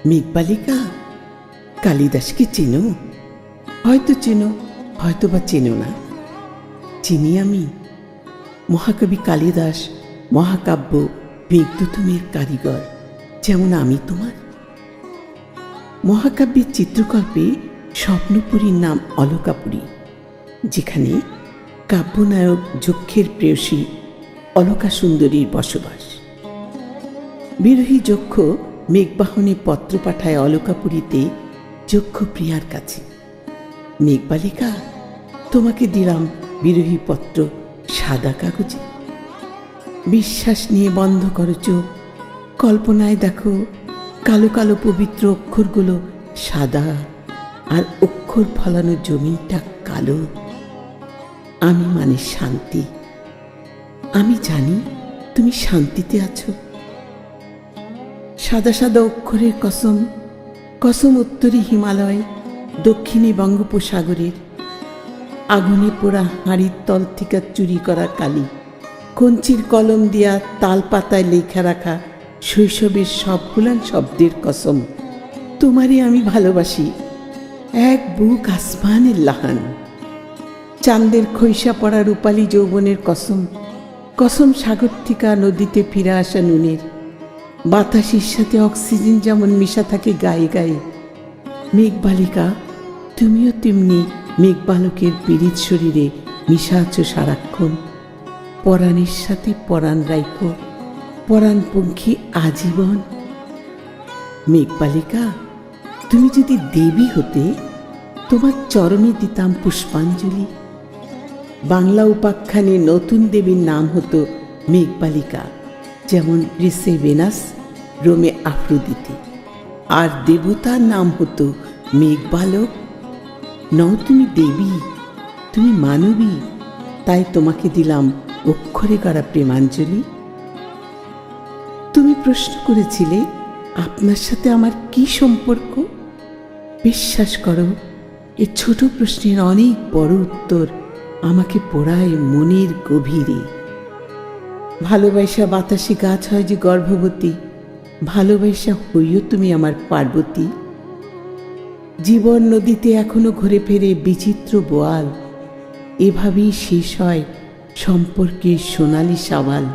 মেঘবালিকা, কালিদাসকে চেনো? হয়তো চেনো, হয়তো বা চেনো না। চিনি আমি। মহাকবি কালিদাস মহাকাব্য মেঘদূতমের কারিগর, যেমন আমি তোমার। মহাকাব্যের চিত্রকল্পে স্বপ্নপুরীর নাম অলকাপুরী, যেখানে কাব্যনায়ক যক্ষের প্রেয়সী অলকা সুন্দরীর বসবাস। বিরহী যক্ষ মেঘবাহনে পত্র পাঠায় অলকাপুরীতে যক্ষ প্রিয়ার কাছে। মেঘবালিকা, তোমাকে দিলাম বিরহী পত্র সাদা কাগজে। বিশ্বাস নিয়ে বন্ধ করো চোখ, কল্পনায় দেখো কালো কালো পবিত্র অক্ষরগুলো সাদা, আর অক্ষর ফলানো জমিটা কালো। আমি মানে শান্তি। আমি জানি তুমি শান্তিতে আছো। সাদা সাদা অক্ষরের কসম, কসম উত্তরে হিমালয়, দক্ষিণে বঙ্গোপসাগরের। আগুনে পোড়া হাঁড়ির তল থেকে চুরি করা কালি, কঞ্চির কলম দিয়া তাল পাতায় লেখা রাখা শৈশবের সবগুলান শব্দের কসম। তোমারই আমি ভালোবাসি, এক বুক আসমানের লাহান। চাঁদের খৈসা পড়া রূপালী যৌবনের কসম, কসম সাগর থেকে নদীতে ফিরে আসা নুনের। বাতাসের সাথে অক্সিজেন যেমন মিশা থাকে গায়ে গায়ে। মেঘবালিকা, তুমিও তেমনি মেঘবালকের পীড়িত শরীরে মিশা আছো সারাক্ষণ। পরাণের সাথে পরাণ রাইখো, পরাণপঙ্খী আজীবন। মেঘবালিকা, তুমি যদি দেবী হতে, তোমার চরণে দিতাম পুষ্পাঞ্জলি। বাংলা উপাখ্যানে নতুন দেবীর নাম হতো মেঘবালিকা, যেমন গ্রিসে ভেনাস, রোমে আফ্রোদিতে। আর দেবতার নাম হতো মেঘবালক। নও তুমি দেবী, তুমি মানবী, তাই তোমাকে দিলাম অক্ষরে গড়া প্রেমাঞ্জলি। তুমি প্রশ্ন করেছিলে আপনার সাথে আমার কি সম্পর্ক। বিশ্বাস করো, এ ছোট প্রশ্নের অনেক বড় উত্তর আমাকে পোড়ায় মনের গভীরে। ভালোবাসা বাতাসে গাছ হয় যে গর্ভবতী, ভালোবাসা হইও তুমি আমার পার্বতী। জীবন নদীতে এখনো ঘুরে ফেরে বিচিত্র বোয়াল, এভাবেই শেষ হয় সম্পর্কের সোনালি সাওয়াল।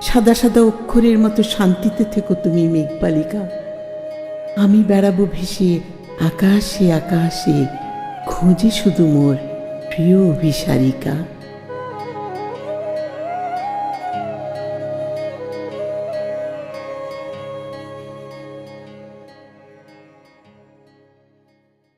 সাদা সাদা অক্ষরের মতো শান্তিতে থেকো তুমি মেঘবালিকা। আমি বেড়াবো ভেসে আকাশে আকাশে, খোঁজে শুধু মোর প্রিয় অভিসারিকা।